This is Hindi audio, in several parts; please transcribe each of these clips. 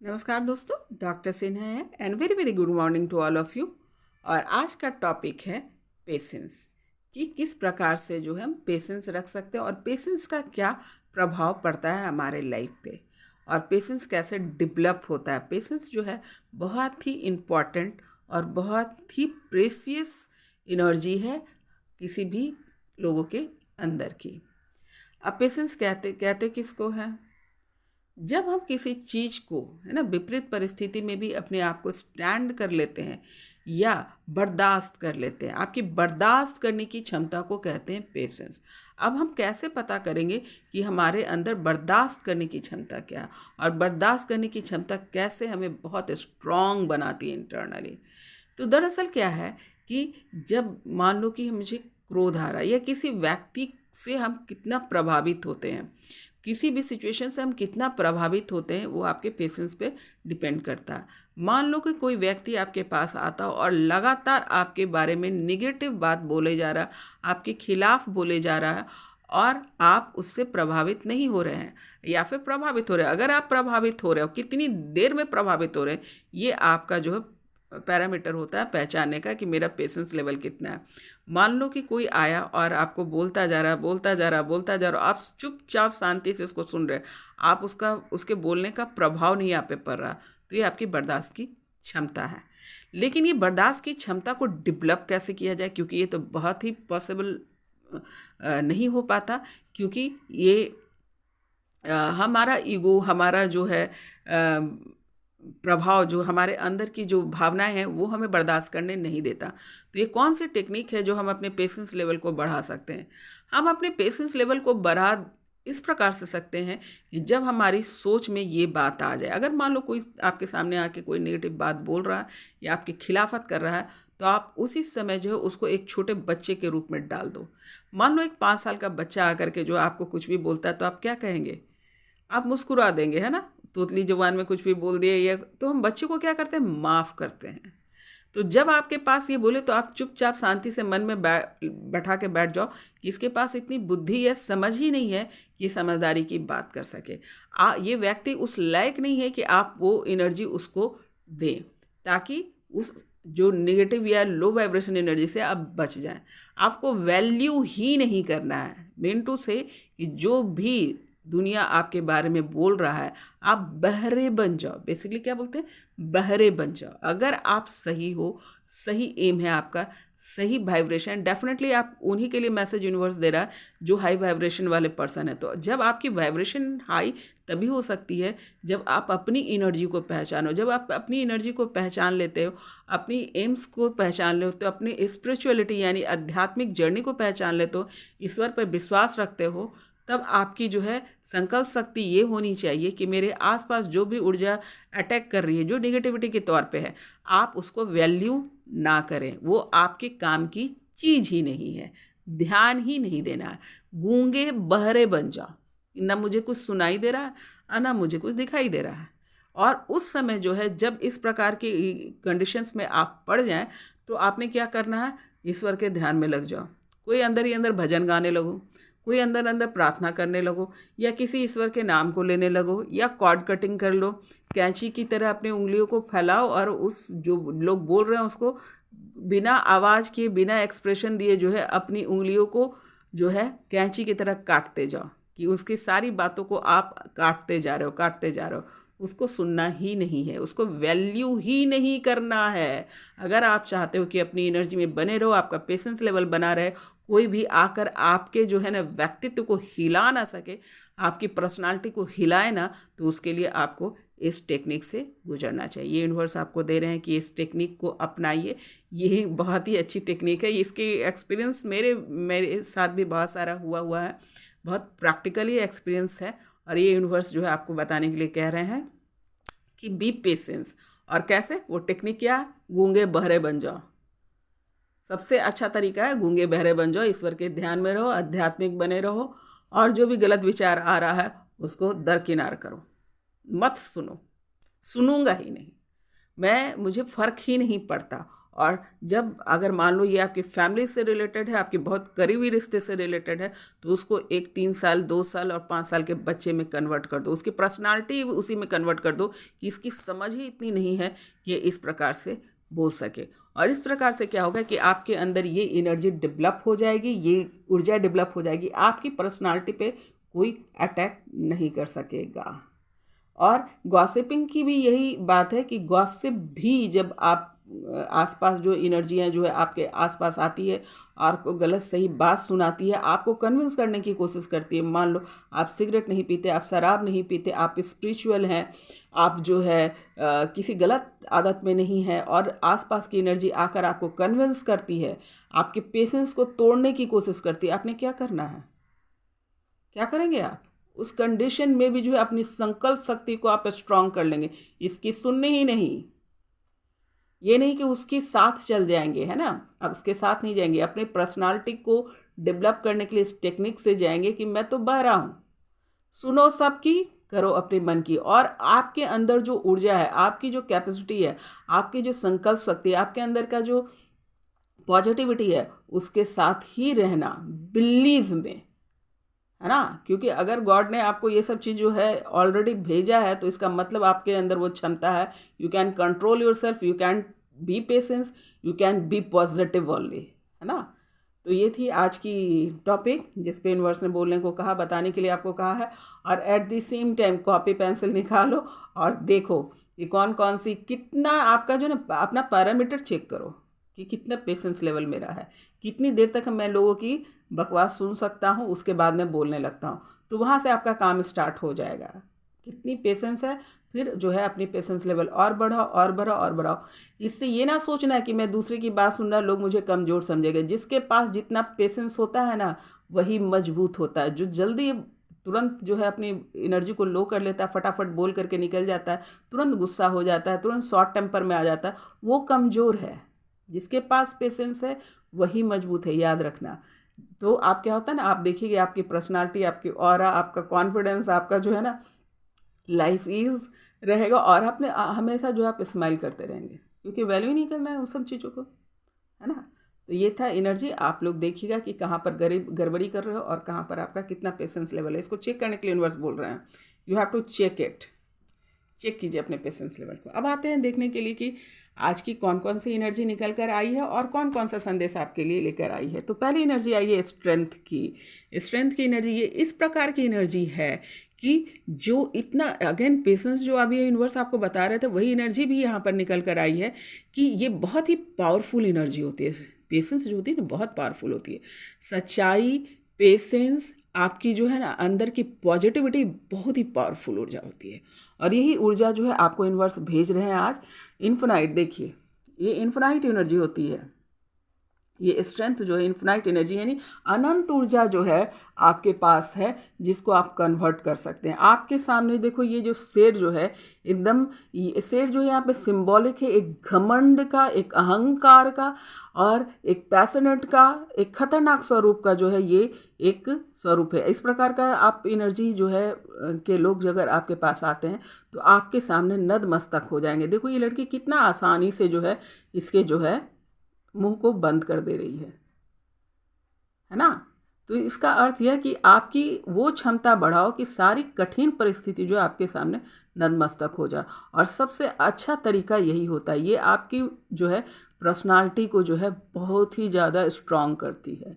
नमस्कार दोस्तों, डॉक्टर सिन्हा है and very very good morning to all of you. और आज का टॉपिक है पेशेंस, कि किस प्रकार से जो है हम पेशेंस रख सकते हैं और पेशेंस का क्या प्रभाव पड़ता है हमारे लाइफ पे, और पेशेंस कैसे डेवलप होता है। पेशेंस जो है बहुत ही इम्पॉर्टेंट और बहुत ही प्रेशियस एनर्जी है किसी भी लोगों के अंदर की। अब पेशेंस कहते कहते किसको है? जब हम किसी चीज़ को, है ना, विपरीत परिस्थिति में भी अपने आप को स्टैंड कर लेते हैं या बर्दाश्त कर लेते हैं, आपकी बर्दाश्त करने की क्षमता को कहते हैं पेशेंस। अब हम कैसे पता करेंगे कि हमारे अंदर बर्दाश्त करने की क्षमता क्या है, और बर्दाश्त करने की क्षमता कैसे हमें बहुत स्ट्रांग बनाती है इंटरनली। तो दरअसल क्या है कि जब मान लो कि मुझे क्रोध आ रहा है, या किसी व्यक्ति से हम कितना प्रभावित होते हैं, किसी भी सिचुएशन से हम कितना प्रभावित होते हैं, वो आपके पेशेंस पे डिपेंड करता है। मान लो कि कोई व्यक्ति आपके पास आता हो और लगातार आपके बारे में निगेटिव बात बोले जा रहा है, आपके खिलाफ बोले जा रहा है, और आप उससे प्रभावित नहीं हो रहे हैं या फिर प्रभावित हो रहे हैं। अगर आप प्रभावित हो रहे हो, कितनी देर में प्रभावित हो रहे हैं, ये आपका जो है पैरामीटर होता है पहचानने का कि मेरा पेशेंस लेवल कितना है। मान लो कि कोई आया और आपको बोलता जा रहा है, बोलता जा रहा है, बोलता जा रहा है, आप चुपचाप शांति से उसको सुन रहे हैं, आप उसके बोलने का प्रभाव नहीं आप पे पड़ रहा, तो ये आपकी बर्दाश्त की क्षमता है। लेकिन ये बर्दाश्त की क्षमता को डेवलप कैसे किया जाए, क्योंकि ये तो बहुत ही पॉसिबल नहीं हो पाता, क्योंकि ये हमारा ईगो, हमारा जो है प्रभाव, जो हमारे अंदर की जो भावनाएं हैं, वो हमें बर्दाश्त करने नहीं देता। तो ये कौन सी टेक्निक है जो हम अपने पेशेंस लेवल को बढ़ा सकते हैं? हम अपने पेशेंस लेवल को बढ़ा इस प्रकार से सकते हैं कि जब हमारी सोच में ये बात आ जाए, अगर मान लो कोई आपके सामने आके कोई नेगेटिव बात बोल रहा है या आपकी खिलाफत कर रहा है, तो आप उसी समय जो है उसको एक छोटे बच्चे के रूप में डाल दो। मान लो एक 5 साल का बच्चा आकर के जो आपको कुछ भी बोलता है, तो आप क्या कहेंगे? आप मुस्कुरा देंगे, है ना? तोतली ज़ुबान में कुछ भी बोल दिए, या तो हम बच्चे को क्या करते हैं, माफ़ करते हैं। तो जब आपके पास ये बोले, तो आप चुपचाप शांति से मन में बैठा के बैठ जाओ कि इसके पास इतनी बुद्धि या समझ ही नहीं है कि ये समझदारी की बात कर सके। ये व्यक्ति उस लायक नहीं है कि आप वो एनर्जी उसको दें, ताकि उस जो नेगेटिव या लो वाइब्रेशन एनर्जी से आप बच जाएँ। आपको वैल्यू ही नहीं करना है। मीन टू से कि जो भी दुनिया आपके बारे में बोल रहा है, आप बहरे बन जाओ। बेसिकली क्या बोलते हैं? बहरे बन जाओ। अगर आप सही हो, सही एम है आपका, सही वाइब्रेशन, डेफिनेटली आप उन्हीं के लिए मैसेज यूनिवर्स दे रहा है जो हाई वाइब्रेशन वाले पर्सन है। तो जब आपकी वाइब्रेशन हाई तभी हो सकती है जब आप अपनी एनर्जी को पहचानो। जब आप अपनी एनर्जी को पहचान लेते हो, अपनी एम्स को पहचान लेते हो, अपनी स्पिरिचुअलिटी यानी आध्यात्मिक जर्नी को पहचान लेते हो, ईश्वर पर विश्वास रखते हो, तब आपकी जो है संकल्प शक्ति ये होनी चाहिए कि मेरे आसपास जो भी ऊर्जा अटैक कर रही है, जो नेगेटिविटी के तौर पे है, आप उसको वैल्यू ना करें। वो आपके काम की चीज़ ही नहीं है, ध्यान ही नहीं देना है। गूंगे बहरे बन जाओ, ना मुझे कुछ सुनाई दे रहा है और ना मुझे कुछ दिखाई दे रहा है। और उस समय जो है, जब इस प्रकार की कंडीशंस में आप पड़ जाएं, तो आपने क्या करना है, ईश्वर के ध्यान में लग जाओ। कोई अंदर ही अंदर भजन गाने लगो, कोई अंदर अंदर प्रार्थना करने लगो, या किसी ईश्वर के नाम को लेने लगो, या कॉर्ड कटिंग कर लो। कैंची की तरह अपनी उंगलियों को फैलाओ और उस जो लोग बोल रहे हैं उसको बिना आवाज़ किए, बिना एक्सप्रेशन दिए जो है अपनी उंगलियों को जो है कैंची की तरह काटते जाओ, कि उसकी सारी बातों को आप काटते जा रहे हो, काटते जा रहे हो। उसको सुनना ही नहीं है, उसको वैल्यू ही नहीं करना है। अगर आप चाहते हो कि अपनी एनर्जी में बने रहो, आपका पेशेंस लेवल बना रहे, कोई भी आकर आपके जो है ना व्यक्तित्व को हिला ना सके, आपकी पर्सनालिटी को हिलाए ना, तो उसके लिए आपको इस टेक्निक से गुजरना चाहिए। ये यूनिवर्स आपको दे रहे हैं कि इस टेक्निक को अपनाइए। ये बहुत ही अच्छी टेक्निक है। इसके एक्सपीरियंस मेरे मेरे साथ भी बहुत सारा हुआ है, बहुत प्रैक्टिकली एक्सपीरियंस है। और ये यूनिवर्स जो है आपको बताने के लिए कह रहे हैं कि बी पेशेंस। और कैसे? वो टेक्निक क्या है? गूंगे बहरे बन जाओ। सबसे अच्छा तरीका है गूंगे बहरे बन जाओ, ईश्वर के ध्यान में रहो, आध्यात्मिक बने रहो, और जो भी गलत विचार आ रहा है उसको दरकिनार करो, मत सुनो। सुनूंगा ही नहीं, मुझे फ़र्क ही नहीं पड़ता। और जब अगर मान लो ये आपकी फैमिली से रिलेटेड है, आपके बहुत करीबी रिश्ते से रिलेटेड है, तो उसको एक 3 साल, 2 साल और 5 साल के बच्चे में कन्वर्ट कर दो, उसकी पर्सनालिटी उसी में कन्वर्ट कर दो कि इसकी समझ ही इतनी नहीं है कि ये इस प्रकार से बोल सके। और इस प्रकार से क्या होगा कि आपके अंदर ये एनर्जी डेवलप हो जाएगी, ये ऊर्जा डेवलप हो जाएगी, आपकी पर्सनालिटी पे कोई अटैक नहीं कर सकेगा। और गॉसिपिंग की भी यही बात है कि गॉसिप भी जब आप आसपास जो एनर्जियाँ जो है आपके आसपास आती है, आपको गलत सही बात सुनाती है, आपको कन्विंस करने की कोशिश करती है। मान लो आप सिगरेट नहीं पीते, आप शराब नहीं पीते, आप स्पिरिचुअल हैं, आप जो है किसी गलत आदत में नहीं है, और आसपास की एनर्जी आकर आपको कन्विंस करती है, आपके पेशेंस को तोड़ने की कोशिश करती है। आपने क्या करना है, क्या करेंगे आप? उस कंडीशन में भी जो है अपनी संकल्प शक्ति को आप स्ट्रांग कर लेंगे, इसकी सुनने ही नहीं, ये नहीं कि उसके साथ चल जाएंगे, है ना। अब उसके साथ नहीं जाएंगे, अपने पर्सनालिटी को डेवलप करने के लिए इस टेक्निक से जाएंगे कि मैं तो बह रहा हूँ, सुनो सबकी, करो अपने मन की। और आपके अंदर जो ऊर्जा है, आपकी जो कैपेसिटी है, आपकी जो संकल्प शक्ति है, आपके अंदर का जो पॉजिटिविटी है, उसके साथ ही रहना, बिलीव में, है ना। क्योंकि अगर गॉड ने आपको ये सब चीज़ जो है ऑलरेडी भेजा है, तो इसका मतलब आपके अंदर वो क्षमता है, you can control your self, you can be patience, you can be positive only, है ना। तो ये थी आज की टॉपिक जिस पे यूनिवर्स ने बोलने को कहा, बताने के लिए आपको कहा है। और at the same time copy pencil निकालो और देखो कि कौन कौन सी, कितना आपका जो ना अपना पैरामीटर चेक करो कि कितना पेशेंस लेवल मेरा है, कितनी देर तक मैं लोगों की बकवास सुन सकता हूँ, उसके बाद मैं बोलने लगता हूँ। तो वहाँ से आपका काम स्टार्ट हो जाएगा, कितनी पेशेंस है, फिर जो है अपनी पेशेंस लेवल और बढ़ाओ और बढ़ाओ और बढ़ाओ। इससे ये ना सोचना कि मैं दूसरे की बात सुन रहा, लोग मुझे कमज़ोर समझेंगे। जिसके पास जितना पेशेंस होता है ना, वही मजबूत होता है। जो जल्दी तुरंत जो है अपनी एनर्जी को लो कर लेता है, फटाफट बोल करके निकल जाता है, तुरंत गुस्सा हो जाता है, तुरंत शॉर्ट टेम्पर में आ जाता है, वो कमज़ोर है। जिसके पास पेशेंस है वही मजबूत है, याद रखना। तो आप क्या होता है ना, आप देखिए आपकी पर्सनालिटी, आपकी ऑरा, आपका कॉन्फिडेंस, आपका जो है ना लाइफ ईज रहेगा, और आपने हमेशा जो आप स्माइल करते रहेंगे, क्योंकि वैल्यू नहीं करना है उन सब चीज़ों को, है ना। तो ये था एनर्जी। आप लोग देखिएगा कि कहाँ पर गड़बड़ी कर रहे हो और कहाँ पर आपका कितना पेशेंस लेवल है। इसको चेक करने के लिए यूनिवर्स बोल रहे हैं, you have to check it, check कीजिए अपने पेशेंस लेवल को। अब आते हैं देखने के लिए कि आज की कौन कौन सी एनर्जी निकल कर आई है और कौन कौन सा संदेश आपके लिए लेकर आई है। तो पहली एनर्जी आई है स्ट्रेंथ की। स्ट्रेंथ की एनर्जी ये इस प्रकार की एनर्जी है कि जो इतना, अगेन पेशेंस जो अभी यूनिवर्स आपको बता रहे थे, वही एनर्जी भी यहाँ पर निकल कर आई है कि ये बहुत ही पावरफुल एनर्जी होती है। पेशेंस जो होती है ना, बहुत पावरफुल होती है। सच्चाई, पेशेंस, आपकी जो है ना अंदर की पॉजिटिविटी बहुत ही पावरफुल ऊर्जा होती है। और यही ऊर्जा जो है आपको यूनिवर्स भेज रहे हैं आज। इन्फिनाइट, देखिए ये इन्फिनाइट एनर्जी होती है। ये स्ट्रेंथ जो है इन्फिनाइट एनर्जी, यानी अनंत ऊर्जा जो है आपके पास है, जिसको आप कन्वर्ट कर सकते हैं। आपके सामने देखो ये जो शेर जो है एकदम, ये शेर जो है यहाँ पे सिंबॉलिक है एक घमंड का, एक अहंकार का और एक पैशनेट का, एक खतरनाक स्वरूप का जो है ये एक स्वरूप है। इस प्रकार का आप एनर्जी जो है के लोग अगर आपके पास आते हैं तो आपके सामने नतमस्तक हो जाएंगे। देखो ये लड़की कितना आसानी से जो है इसके जो है मुंह को बंद कर दे रही है ना। तो इसका अर्थ यह कि आपकी वो क्षमता बढ़ाओ कि सारी कठिन परिस्थिति जो आपके सामने नतमस्तक हो जाए। और सबसे अच्छा तरीका यही होता है, ये आपकी जो है पर्सनालिटी को जो है बहुत ही ज़्यादा स्ट्रांग करती है।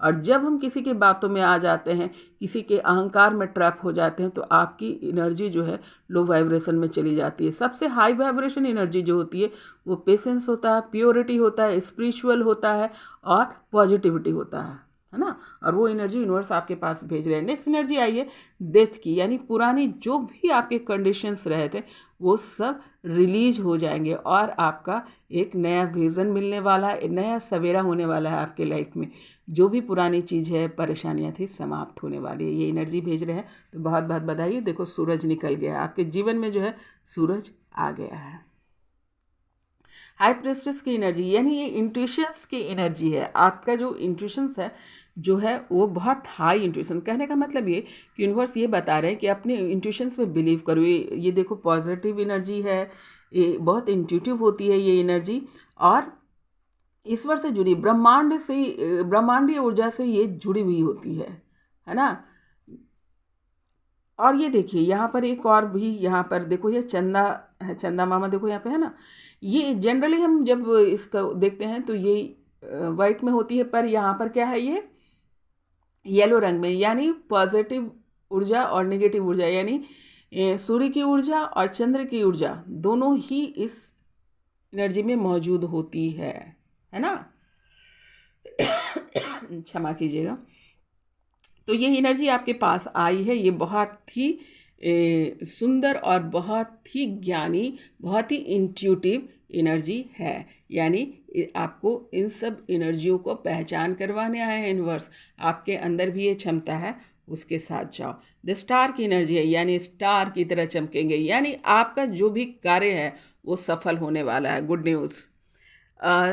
और जब हम किसी की बातों में आ जाते हैं, किसी के अहंकार में ट्रैप हो जाते हैं, तो आपकी एनर्जी जो है लो वाइब्रेशन में चली जाती है। सबसे हाई वाइब्रेशन एनर्जी जो होती है वो पेशेंस होता है, प्योरिटी होता है, स्पिरिचुअल होता है और पॉजिटिविटी होता है ना। और वो एनर्जी यूनिवर्स आपके पास भेज रहे हैं। नेक्स्ट एनर्जी आई है डेथ की, यानी पुरानी जो भी आपके कंडीशंस रहे थे वो सब रिलीज हो जाएंगे और आपका एक नया विज़न मिलने वाला है, नया सवेरा होने वाला है आपके लाइफ में। जो भी पुरानी चीज़ है, परेशानियां थी, समाप्त होने वाली है। ये एनर्जी भेज रहे हैं, तो बहुत बहुत बधाई। देखो सूरज निकल गया, आपके जीवन में जो है सूरज आ गया है। हाई प्रेस्टिस की एनर्जी, यानी ये इंट्यूशंस की एनर्जी है। आपका जो इंट्यूशंस है जो है वो बहुत हाई इंट्यूशन, कहने का मतलब ये कि यूनिवर्स ये बता रहे हैं कि अपने इंट्यूशंस पे बिलीव करो। ये देखो पॉजिटिव एनर्जी है, ये बहुत इंट्यूटिव होती है ये एनर्जी। और ईश्वर से जुड़ी ब्रह्मांडीय ऊर्जा से ये जुड़ी हुई होती है ना। और ये देखिए यहाँ पर एक और भी, यहाँ पर देखो ये चंदा है, चंदा मामा देखो यहाँ पे है ना। ये जनरली हम जब इसका देखते हैं तो ये वाइट में होती है, पर यहाँ पर क्या है, ये येलो रंग में, यानी पॉजिटिव ऊर्जा और नेगेटिव ऊर्जा, यानी सूर्य की ऊर्जा और चंद्र की ऊर्जा दोनों ही इस एनर्जी में मौजूद होती है ना। क्षमा कीजिएगा। तो ये एनर्जी आपके पास आई है, ये बहुत ही सुंदर और बहुत ही ज्ञानी, बहुत ही इंट्यूटिव एनर्जी है। यानी आपको इन सब एनर्जियों को पहचान करवाने आया है यूनिवर्स। आपके अंदर भी ये क्षमता है, उसके साथ जाओ। द स्टार की एनर्जी है, यानी स्टार की तरह चमकेंगे, यानी आपका जो भी कार्य है वो सफल होने वाला है। Good news.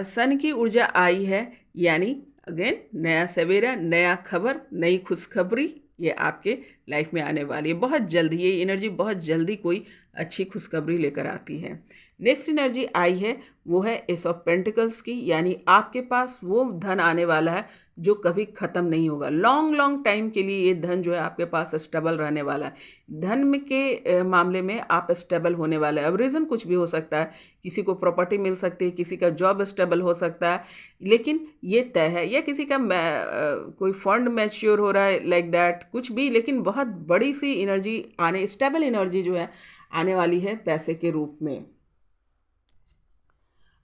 सन की ऊर्जा आई है, यानी अगेन नया सवेरा, नया खबर, नई खुशखबरी ये आपके लाइफ में आने वाली है बहुत जल्दी। ये एनर्जी बहुत जल्दी कोई अच्छी खुशखबरी लेकर आती है। नेक्स्ट एनर्जी आई है वो है एस ऑफ पेंटिकल्स की, यानी आपके पास वो धन आने वाला है जो कभी ख़त्म नहीं होगा। लॉन्ग लॉन्ग टाइम के लिए ये धन जो है आपके पास स्टेबल रहने वाला है। धन में के मामले में आप स्टेबल होने वाला है। अब रीज़न कुछ भी हो सकता है, किसी को प्रॉपर्टी मिल सकती है, किसी का जॉब स्टेबल हो सकता है, लेकिन ये तय है, या किसी का कोई फंड मैच्योर हो रहा है, लाइक दैट कुछ भी, लेकिन बहुत बड़ी सी एनर्जी आने, स्टेबल एनर्जी जो है आने वाली है पैसे के रूप में।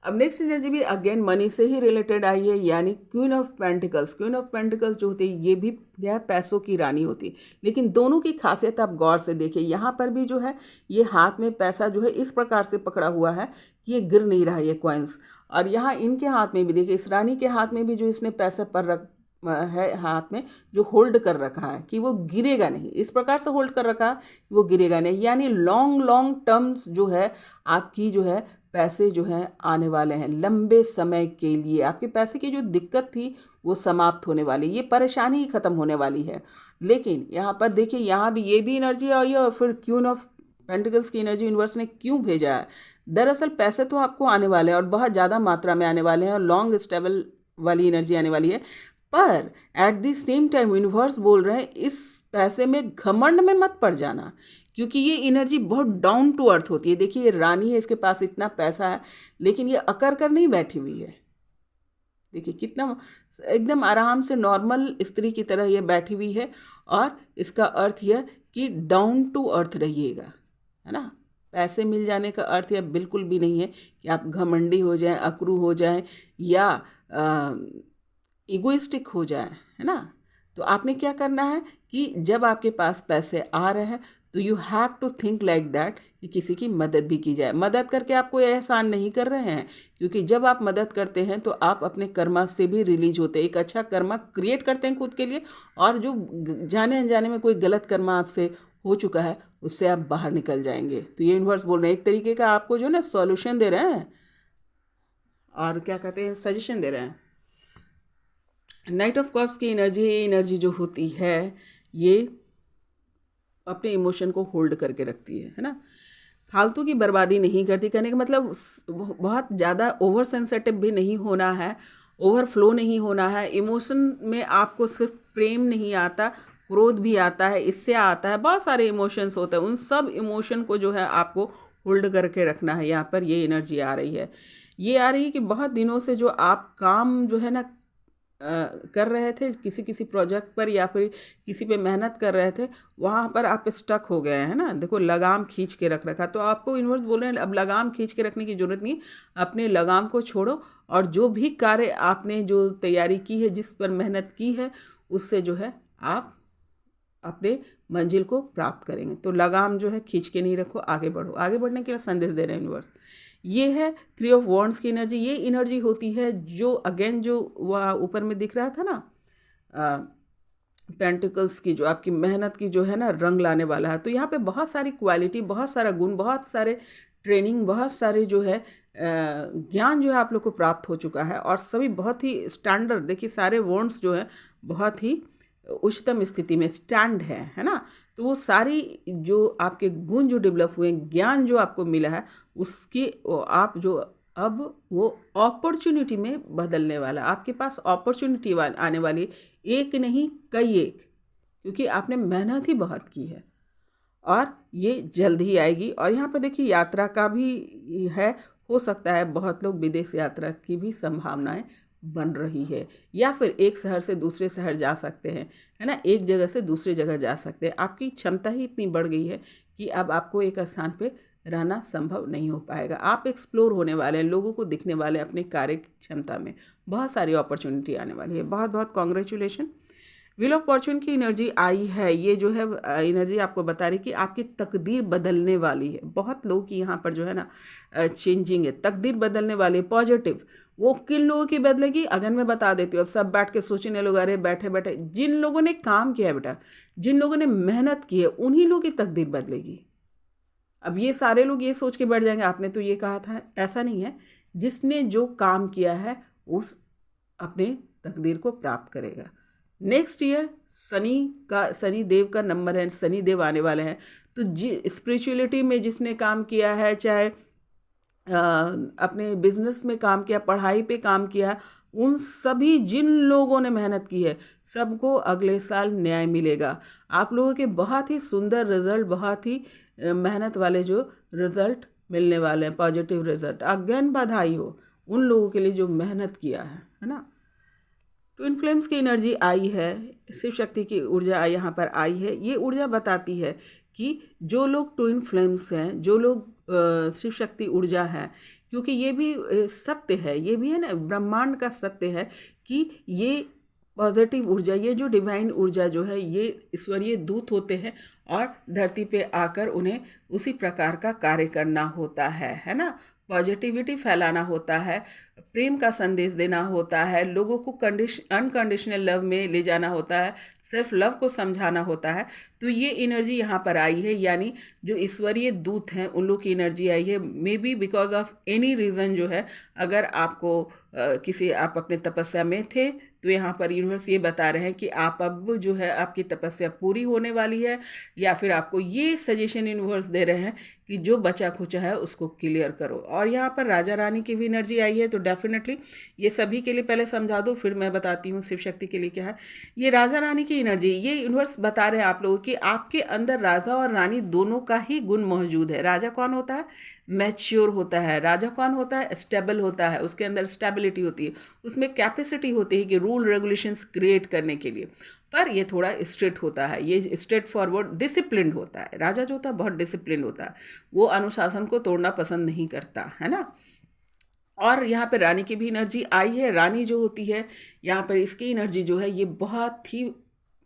अब नेक्स्ट एनर्जी भी अगेन मनी से ही रिलेटेड आई है, यानी queen of pentacles. Queen of pentacles जो होती है ये भी यह पैसों की रानी होती है, लेकिन दोनों की खासियत आप गौर से देखिए। यहाँ पर भी जो है ये हाथ में पैसा जो है इस प्रकार से पकड़ा हुआ है कि ये गिर नहीं रहा है, ये कॉइन्स। और यहाँ इनके हाथ में भी देखिए, इस रानी के हाथ में भी जो इसने पैसे पर रख है हाथ में, जो होल्ड कर रखा है कि वो गिरेगा नहीं, इस प्रकार से होल्ड कर रखा है कि वो गिरेगा नहीं। यानी लॉन्ग लॉन्ग टर्म्स जो है आपकी जो है पैसे जो हैं आने वाले हैं लंबे समय के लिए। आपके पैसे की जो दिक्कत थी वो समाप्त होने वाली, ये परेशानी ही ख़त्म होने वाली है। लेकिन यहाँ पर देखिए, यहाँ भी ये भी एनर्जी आई है, और फिर क्वीन ऑफ पेंटिकल्स की एनर्जी यूनिवर्स ने क्यों भेजा है। दरअसल पैसे तो आपको आने वाले हैं और बहुत ज़्यादा मात्रा में आने वाले हैं, और लॉन्ग स्टेबल वाली एनर्जी आने वाली है। पर at the same time universe बोल रहे हैं इस पैसे में घमंड में मत पड़ जाना, क्योंकि ये एनर्जी बहुत डाउन टू अर्थ होती है। देखिए ये रानी है, इसके पास इतना पैसा है, लेकिन ये अकर कर नहीं बैठी हुई है। देखिए कितना एकदम आराम से नॉर्मल स्त्री की तरह ये बैठी हुई है, और इसका अर्थ यह कि डाउन टू अर्थ रहिएगा, है ना। पैसे मिल जाने का अर्थ यह बिल्कुल भी नहीं है कि आप घमंडी हो जाएं, अकरू हो जाएं, या इगोइस्टिक हो जाए, है ना। तो आपने क्या करना है कि जब आपके पास पैसे आ रहे हैं तो you have to think like that कि किसी की मदद भी की जाए। मदद करके आप कोई एहसान नहीं कर रहे हैं, क्योंकि जब आप मदद करते हैं तो आप अपने कर्मा से भी रिलीज होते हैं, एक अच्छा कर्मा क्रिएट करते हैं खुद के लिए, और जो जाने अनजाने में कोई गलत कर्मा आपसे हो चुका है उससे आप बाहर निकल जाएंगे। तो ये यूनिवर्स बोल रहे हैं, एक तरीके का आपको जो ना सॉल्यूशन दे रहे हैं, और क्या कहते हैं, सजेशन दे रहे हैं। नाइट ऑफ कप्स की एनर्जी जो होती है ये अपने इमोशन को होल्ड करके रखती है ना। फालतू की बर्बादी नहीं करती, कहने का मतलब बहुत ज़्यादा ओवर सेंसिटिव भी नहीं होना है, ओवरफ्लो नहीं होना है। इमोशन में आपको सिर्फ प्रेम नहीं आता, क्रोध भी आता है, इससे आता है, बहुत सारे इमोशंस होते हैं। उन सब इमोशन को जो है आपको होल्ड करके रखना है। यहाँ पर ये एनर्जी आ रही है, ये आ रही है कि बहुत दिनों से जो आप काम जो है ना कर रहे थे किसी किसी प्रोजेक्ट पर, या फिर किसी पे मेहनत कर रहे थे, वहाँ पर आप स्टक हो गए हैं ना। देखो लगाम खींच के रख रखा, तो आपको यूनिवर्स बोल रहे हैं अब लगाम खींच के रखने की ज़रूरत नहीं, अपने लगाम को छोड़ो, और जो भी कार्य आपने जो तैयारी की है, जिस पर मेहनत की है, उससे जो है आप अपने मंजिल को प्राप्त करेंगे। तो लगाम जो है खींच के नहीं रखो, आगे बढ़ो। आगे बढ़ने के लिए संदेश दे रहे हैं यूनिवर्स। ये है 3 ऑफ वॉन्ड्स की एनर्जी। ये एनर्जी होती है जो अगेन जो वह ऊपर में दिख रहा था ना, पेंटिकल्स की, जो आपकी मेहनत की जो है ना रंग लाने वाला है। तो यहाँ पे बहुत सारी क्वालिटी, बहुत सारा गुण, बहुत सारे ट्रेनिंग, बहुत सारे जो है ज्ञान जो है आप लोग को प्राप्त हो चुका है, और सभी बहुत ही स्टैंडर्ड। देखिए सारे वॉन्ड्स जो है बहुत ही उच्चतम स्थिति में स्टैंड है ना। तो वो सारी जो आपके गुण जो डेवलप हुए, ज्ञान जो आपको मिला है, उसके आप जो अब वो अपॉर्चुनिटी में बदलने वाला, आपके पास अपॉर्चुनिटी आने वाली, एक नहीं कई एक, क्योंकि आपने मेहनत ही बहुत की है और ये जल्द ही आएगी। और यहाँ पर देखिए यात्रा का भी है, हो सकता है बहुत लोग विदेश यात्रा की भी संभावनाएं बन रही है, या फिर एक शहर से दूसरे शहर जा सकते हैं, है ना, एक जगह से दूसरी जगह जा सकते हैं। आपकी क्षमता ही इतनी बढ़ गई है कि अब आपको एक स्थान पे रहना संभव नहीं हो पाएगा। आप एक्सप्लोर होने वाले हैं, लोगों को दिखने वाले हैं अपने कार्य क्षमता में, बहुत सारी अपॉर्चुनिटी आने वाली है। बहुत बहुत कॉन्ग्रेचुलेशन। व्हील ऑफ फॉर्चून की एनर्जी आई है, ये जो है एनर्जी आपको बता रही कि आपकी तकदीर बदलने वाली है। बहुत लोगों की यहाँ पर जो है ना चेंजिंग है, तकदीर बदलने वाली है, पॉजिटिव। वो किन लोगों की बदलेगी अगर मैं बता देती हूँ। अब सब बैठ के सोचने लोग, अरे बैठे बैठे जिन लोगों ने काम किया है बेटा, जिन लोगों ने मेहनत की है, उन्हीं लोगों की तकदीर बदलेगी। अब ये सारे लोग ये सोच के बैठ जाएंगे आपने तो ये कहा था, ऐसा नहीं है। जिसने जो काम किया है उस अपने तकदीर को प्राप्त करेगा। नेक्स्ट ईयर शनि देव का नंबर है, शनि देव आने वाले हैं। तो स्पिरिचुअलिटी में जिसने काम किया है, चाहे अपने बिजनेस में काम किया, पढ़ाई पे काम किया, उन सभी जिन लोगों ने मेहनत की है सबको अगले साल न्याय मिलेगा। आप लोगों के बहुत ही सुंदर रिजल्ट, बहुत ही मेहनत वाले जो रिजल्ट मिलने वाले हैं, पॉजिटिव रिजल्ट। अगेन बधाई हो उन लोगों के लिए जो मेहनत किया है ना। ट्विन फ्लेम्स की एनर्जी आई है, शिव शक्ति की ऊर्जा यहाँ पर आई है। ये ऊर्जा बताती है कि जो लोग ट्विन फ्लेम्स हैं, जो लोग शिव शक्ति ऊर्जा है, क्योंकि ये भी सत्य है, ये भी है ना, ब्रह्मांड का सत्य है कि ये पॉजिटिव ऊर्जा, ये जो डिवाइन ऊर्जा जो है, ये ईश्वरीय दूत होते हैं और धरती पे आकर उन्हें उसी प्रकार का कार्य करना होता है ना। पॉजिटिविटी फैलाना होता है, प्रेम का संदेश देना होता है, लोगों को अनकंडीशनल लव में ले जाना होता है, सिर्फ लव को समझाना होता है। तो ये एनर्जी यहाँ पर आई है, यानी जो ईश्वरीय दूत हैं उन लोग की एनर्जी आई है। May be because of any reason जो है, अगर आपको आप अपने तपस्या में थे तो यहाँ पर यूनिवर्स ये बता रहे हैं कि आप अब जो है आपकी तपस्या पूरी होने वाली है, या फिर आपको ये सजेशन यूनिवर्स दे रहे हैं कि जो बचा खुचा है उसको क्लियर करो। और यहाँ पर राजा रानी की भी एनर्जी आई है, तो डेफिनेटली ये सभी के लिए पहले समझा दो, फिर मैं बताती हूँ शिव शक्ति के लिए क्या है। ये राजा रानी की एनर्जी, ये यूनिवर्स बता रहे हैं आप लोगों कि आपके अंदर राजा और रानी दोनों का ही गुण मौजूद है। राजा कौन होता है? मैच्योर होता है। राजा कौन होता है? स्टेबल होता है, उसके अंदर स्टेबिलिटी होती है, उसमें कैपेसिटी होती है कि रूल रेगुलेशंस क्रिएट करने के लिए। पर ये थोड़ा स्ट्रिक्ट होता है, ये स्ट्रेट फॉरवर्ड डिसिप्लिन होता है। राजा जो होता है बहुत डिसिप्लिन होता है, वो अनुशासन को तोड़ना पसंद नहीं करता है ना। और यहाँ पर रानी की भी एनर्जी आई है। रानी जो होती है यहाँ पर, इसकी एनर्जी जो है ये बहुत ही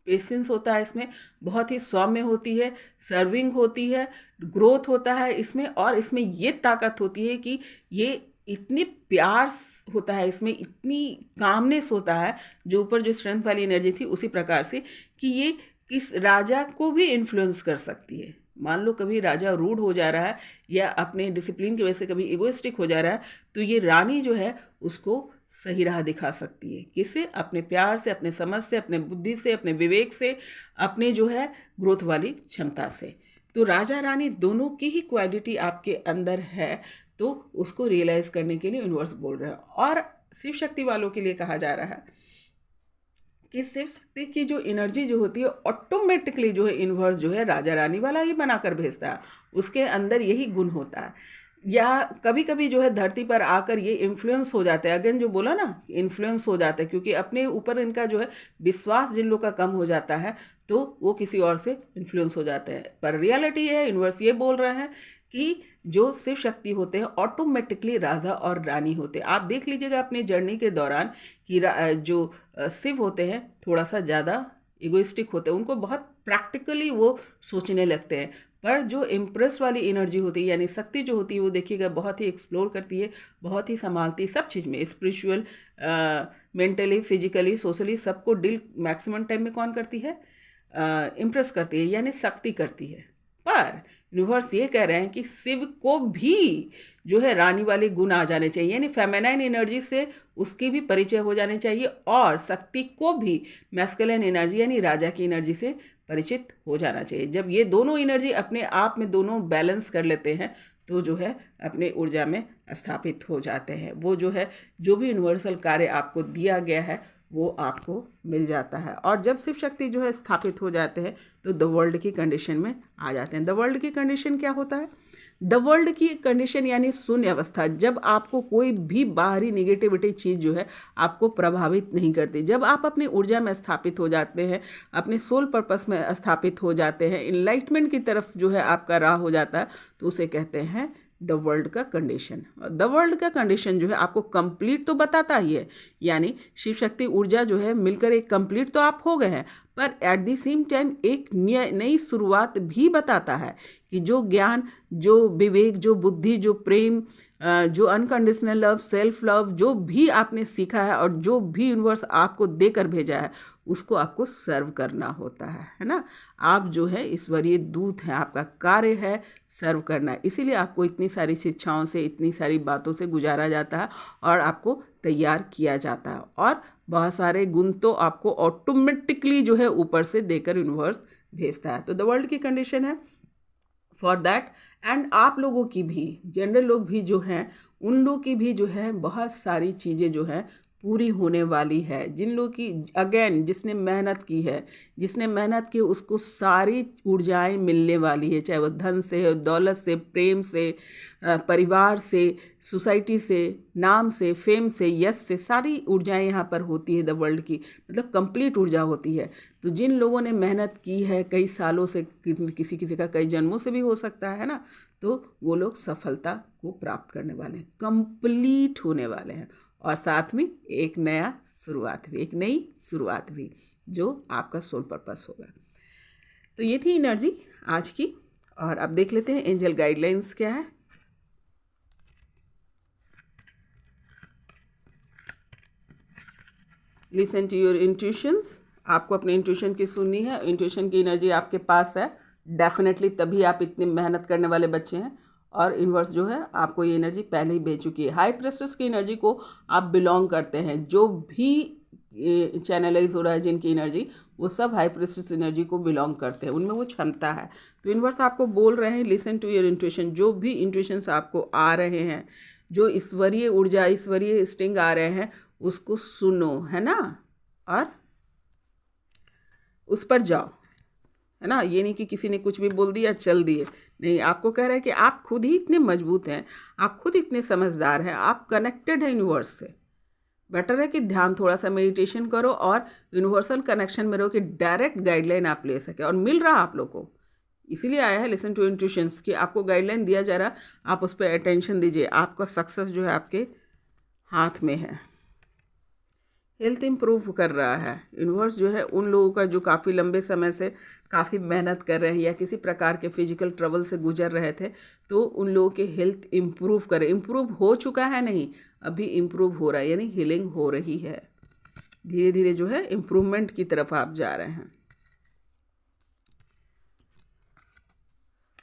पेशेंस होता है इसमें, बहुत ही सौम्य होती है, सर्विंग होती है, ग्रोथ होता है इसमें। और इसमें ये ताकत होती है कि ये इतनी प्यार होता है इसमें, इतनी कामनेस होता है, जो ऊपर जो स्ट्रेंथ वाली एनर्जी थी उसी प्रकार से, कि ये किस राजा को भी इन्फ्लुएंस कर सकती है। मान लो कभी राजा रूड हो जा रहा है या अपने डिसिप्लिन की वजह से कभी इगोइस्टिक हो जा रहा है, तो ये रानी जो है उसको सही राह दिखा सकती है। किसे? अपने प्यार से, अपने समझ से, अपने बुद्धि से, अपने विवेक से, अपने जो है ग्रोथ वाली क्षमता से। तो राजा रानी दोनों की ही क्वालिटी आपके अंदर है, तो उसको रियलाइज करने के लिए यूनिवर्स बोल रहा है। और शिव शक्ति वालों के लिए कहा जा रहा है कि शिव शक्ति की जो एनर्जी जो होती है, ऑटोमेटिकली जो है यूनिवर्स जो है राजा रानी वाला ही बनाकर भेजता है, उसके अंदर यही गुण होता है। या कभी कभी जो है धरती पर आकर ये इन्फ्लुएंस हो जाता है, अगेन जो बोला ना, इन्फ्लुएंस हो जाता है, क्योंकि अपने ऊपर इनका जो है विश्वास जिन लोग का कम हो जाता है तो वो किसी और से इन्फ्लुएंस हो जाते हैं। पर रियलिटी है, यूनिवर्स ये बोल रहे हैं कि जो शिव शक्ति होते हैं ऑटोमेटिकली राजा और रानी होते हैं। आप देख लीजिएगा अपनी जर्नी के दौरान कि जो शिव होते हैं थोड़ा सा ज़्यादा इगोइस्टिक होते हैं, उनको बहुत प्रैक्टिकली वो सोचने लगते हैं। पर जो इम्प्रेस वाली एनर्जी होती है, यानी शक्ति जो होती है, वो देखिएगा बहुत ही एक्सप्लोर करती है, बहुत ही संभालती है सब चीज़ में, स्पिरिचुअल, मेंटली, फिजिकली, सोशली, सबको डील मैक्सिमम टाइम में कौन करती है? इम्प्रेस करती है, यानी शक्ति करती है। पर यूनिवर्स ये कह रहे हैं कि शिव को भी जो है रानी वाले गुण आ जाने चाहिए, यानी फेमिनाइन एनर्जी से उसकी भी परिचय हो जाने चाहिए, और शक्ति को भी मैस्कुलिन एनर्जी यानी राजा की एनर्जी से परिचित हो जाना चाहिए। जब ये दोनों एनर्जी अपने आप में दोनों बैलेंस कर लेते हैं तो जो है अपने ऊर्जा में स्थापित हो जाते हैं। वो जो है जो भी यूनिवर्सल कार्य आपको दिया गया है वो आपको मिल जाता है। और जब शिव शक्ति जो है स्थापित हो जाते हैं तो द वर्ल्ड की कंडीशन में आ जाते हैं। द वर्ल्ड की कंडीशन क्या होता है? द वर्ल्ड की कंडीशन यानी शून्य अवस्था, जब आपको कोई भी बाहरी निगेटिविटी चीज़ जो है आपको प्रभावित नहीं करती। जब आप अपनी ऊर्जा में स्थापित हो जाते हैं, अपने सोल पर्पस में स्थापित हो जाते हैं, इनलाइटमेंट की तरफ जो है आपका राह हो जाता है, तो उसे कहते हैं द वर्ल्ड का कंडीशन। द वर्ल्ड का कंडीशन जो है आपको कंप्लीट तो बताता ही है, यानी शिव शक्ति ऊर्जा जो है मिलकर एक कंप्लीट तो आप हो गए हैं, पर एट द सेम टाइम एक नई शुरुआत भी बताता है कि जो ज्ञान, जो विवेक, जो बुद्धि, जो प्रेम, जो अनकंडीशनल लव, सेल्फ लव, जो भी आपने सीखा है और जो भी यूनिवर्स आपको देकर भेजा है उसको आपको सर्व करना होता है ना। आप जो है ईश्वरीय दूत हैं, आपका कार्य है सर्व करना। इसीलिए आपको इतनी सारी शिक्षाओं से, इतनी सारी बातों से गुजारा जाता है और आपको तैयार किया जाता है, और बहुत सारे गुण तो आपको ऑटोमेटिकली जो है ऊपर से देकर यूनिवर्स भेजता है। तो द वर्ल्ड की कंडीशन है फॉर दैट। एंड आप लोगों की भी, जनरल लोग भी जो हैं, उन लोग की भी जो है बहुत सारी चीज़ें जो है पूरी होने वाली है। जिन लोग की अगेन जिसने मेहनत की है, जिसने मेहनत की उसको सारी ऊर्जाएं मिलने वाली है, चाहे वो धन से, दौलत से, प्रेम से, परिवार से, सोसाइटी से, नाम से, फेम से, यश से, सारी ऊर्जाएं यहाँ पर होती है द वर्ल्ड की, मतलब कंप्लीट ऊर्जा होती है। तो जिन लोगों ने मेहनत की है कई सालों से, किसी किसी का कई जन्मों से भी हो सकता है ना, तो वो लोग सफलता को प्राप्त करने वाले हैं, कंप्लीट होने वाले हैं, और साथ में एक नया शुरुआत भी, एक नई शुरुआत भी, जो आपका सोल पर्पस होगा। तो ये थी एनर्जी आज की, और अब देख लेते हैं एंजल गाइडलाइंस क्या है। Listen to your intuitions. आपको अपने इंट्यूशन की सुननी है। इंट्यूशन की एनर्जी आपके पास है डेफिनेटली, तभी आप इतनी मेहनत करने वाले बच्चे हैं, और यूनिवर्स जो है आपको ये एनर्जी पहले ही भेज चुकी है। हाई प्रेस्टिस की एनर्जी को आप बिलोंग करते हैं। जो भी चैनलाइज हो रहा है जिनकी एनर्जी, वो सब हाई प्रेस्टिस एनर्जी को बिलोंग करते हैं, उनमें वो क्षमता है। तो यूनिवर्स आपको बोल रहे हैं लिसन टू योर इंट्यूशन। जो भी इंट्यूशंस आपको आ रहे हैं, जो ईश्वरीय ऊर्जा, ईश्वरीय स्टिंग आ रहे हैं, उसको सुनो, है ना, और उस पर जाओ, है ना। ये नहीं कि किसी ने कुछ भी बोल दिया चल दिए, नहीं, आपको कह रहा है कि आप खुद ही इतने मजबूत हैं, आप खुद इतने समझदार हैं, आप कनेक्टेड हैं यूनिवर्स से। बेटर है कि ध्यान, थोड़ा सा मेडिटेशन करो और यूनिवर्सल कनेक्शन में रहो कि डायरेक्ट गाइडलाइन आप ले सके, और मिल रहा आप लोग को। इसीलिए आया है लिसन टू इंट्यूशंस, कि आपको गाइडलाइन दिया जा रहा, आप उस पर अटेंशन दीजिए। आपका सक्सेस जो है आपके हाथ में है। हेल्थ इम्प्रूव कर रहा है यूनिवर्स जो है उन लोगों का जो काफ़ी लंबे समय से काफ़ी मेहनत कर रहे हैं या किसी प्रकार के फिजिकल ट्रबल से गुजर रहे थे, तो उन लोगों के हेल्थ इम्प्रूव करे। इम्प्रूव हो चुका है, नहीं, अभी इम्प्रूव हो रहा है, यानी हीलिंग हो रही है। धीरे धीरे जो है इम्प्रूवमेंट की तरफ आप जा रहे हैं।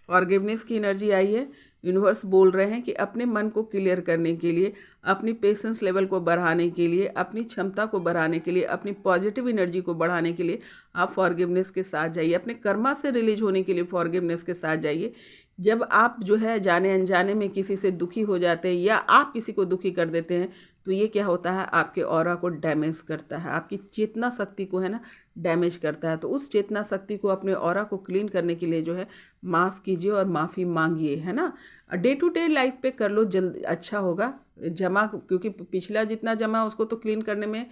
फॉरगिवनेस की एनर्जी आई है। यूनिवर्स बोल रहे हैं कि अपने मन को क्लियर करने के लिए, अपनी पेशेंस लेवल को बढ़ाने के लिए, अपनी क्षमता को बढ़ाने के लिए, अपनी पॉजिटिव एनर्जी को बढ़ाने के लिए आप फॉरगिवनेस के साथ जाइए। अपने कर्मा से रिलीज होने के लिए फॉरगिवनेस के साथ जाइए। जब आप जो है जाने अनजाने में किसी से दुखी हो जाते हैं या आप किसी को दुखी कर देते हैं, तो ये क्या होता है, आपके ऑरा को डैमेज करता है, आपकी चेतना शक्ति को है ना डैमेज करता है। तो उस चेतना शक्ति को, अपने ऑरा को क्लीन करने के लिए जो है माफ़ कीजिए और माफ़ी मांगिए, है ना। डे टू डे लाइफ पे कर लो, जल्द अच्छा होगा जमा, क्योंकि पिछला जितना जमा उसको तो क्लीन करने में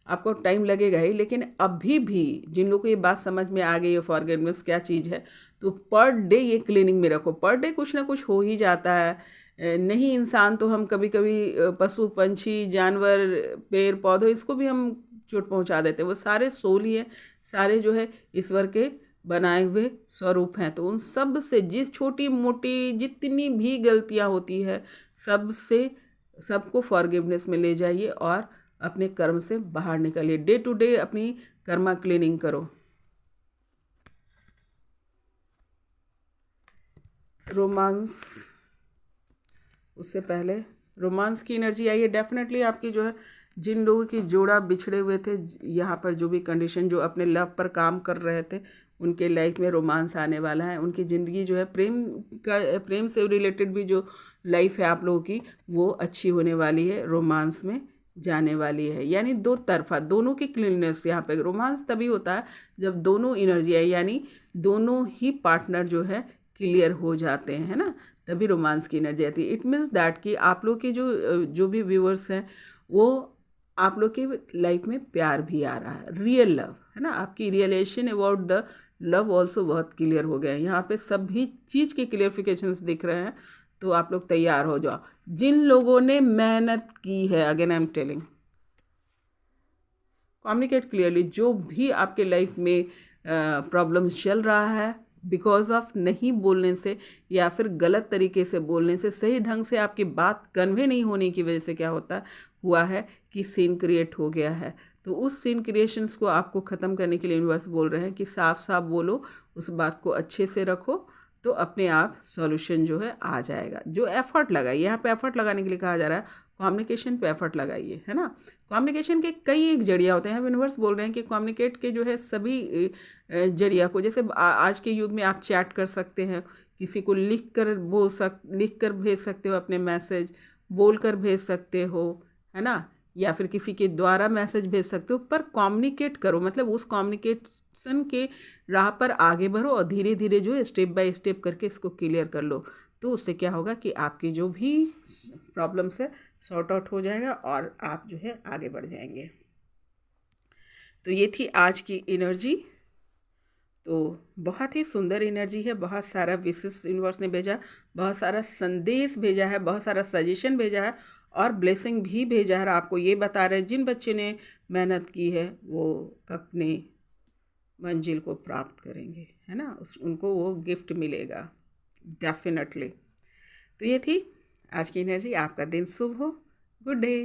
आपको टाइम लगेगा ही। लेकिन अभी भी जिन लोगों को ये बात समझ में आ गई है फॉरगिवनेस क्या चीज़ है, तो पर डे ये क्लीनिंग में रखो। पर डे कुछ ना कुछ हो ही जाता है। नहीं इंसान तो हम कभी कभी पशु पंछी जानवर पेड़ पौधे इसको भी हम चोट पहुंचा देते हैं। वो सारे सोल ही है, सारे जो है ईश्वर के बनाए हुए स्वरूप हैं। तो उन सब से जिस छोटी मोटी जितनी भी गलतियां होती है सबको फॉरगिवनेस में ले जाइए और अपने कर्म से बाहर निकलिए। डे टू डे अपनी कर्मा क्लीनिंग करो। रोमांस, उससे पहले रोमांस की एनर्जी आई है। डेफिनेटली आपकी जो है जिन लोगों की जोड़ा बिछड़े हुए थे, यहाँ पर जो भी कंडीशन जो अपने लव पर काम कर रहे थे उनके लाइफ में रोमांस आने वाला है, उनकी ज़िंदगी जो है प्रेम से रिलेटेड भी जो लाइफ है आप लोगों की वो अच्छी होने वाली है, रोमांस में जाने वाली है। यानी दो तरफा, दोनों की क्लीननेस, यहाँ पे रोमांस तभी होता है जब दोनों एनर्जी है, यानी दोनों ही पार्टनर जो है क्लियर हो जाते हैं, है ना, तभी रोमांस की एनर्जी आती है। इट मीन्स दैट कि आप लोग के जो भी व्यूअर्स हैं वो आप लोग की लाइफ में प्यार भी आ रहा है, रियल लव, है ना, आपकी रियलेशन अबाउट द लव ऑल्सो बहुत क्लियर हो गया है। यहाँ पे सभी चीज़ के क्लियरिफिकेशंस दिख रहे हैं, तो आप लोग तैयार हो जाओ। जिन लोगों ने मेहनत की है, again I am telling, communicate clearly. जो भी आपके लाइफ में प्रॉब्लम चल रहा है बिकॉज ऑफ नहीं बोलने से या फिर गलत तरीके से बोलने से, सही ढंग से आपकी बात कन्वे नहीं होने की वजह से क्या हुआ है कि सीन क्रिएट हो गया है। तो उस सीन क्रिएशंस को आपको ख़त्म करने के लिए यूनिवर्स बोल रहे हैं कि साफ साफ बोलो, उस बात को अच्छे से रखो, तो अपने आप सॉल्यूशन जो है आ जाएगा। जो एफर्ट लगाइए, यहाँ पे एफर्ट लगाने के लिए कहा जा रहा है, कम्युनिकेशन पे एफर्ट लगाइए, है ना। कम्युनिकेशन के कई एक जरिया होते हैं, यूनिवर्स बोल रहे हैं कि कम्युनिकेट के जो है सभी जरिया को, जैसे आज के युग में आप चैट कर सकते हैं, किसी को लिख कर भेज सकते हो अपने मैसेज, बोल कर भेज सकते हो, है ना, या फिर किसी के द्वारा मैसेज भेज सकते हो, पर कम्युनिकेट करो, मतलब उस कम्युनिकेशन के राह पर आगे बढ़ो और धीरे धीरे जो है स्टेप बाय स्टेप करके इसको क्लियर कर लो। तो उससे क्या होगा कि आपकी जो भी प्रॉब्लम्स है सॉर्ट आउट हो जाएगा और आप जो है आगे बढ़ जाएंगे। तो ये थी आज की एनर्जी। तो बहुत ही सुंदर एनर्जी है, बहुत सारा विशेष यूनिवर्स ने भेजा, बहुत सारा संदेश भेजा है, बहुत सारा सजेशन भेजा है और ब्लेसिंग भी भेजा है। आपको ये बता रहे हैं जिन बच्चे ने मेहनत की है वो अपने मंजिल को प्राप्त करेंगे, है ना, उनको वो गिफ्ट मिलेगा डेफिनेटली। तो ये थी आज की एनर्जी। आपका दिन शुभ हो। Good day.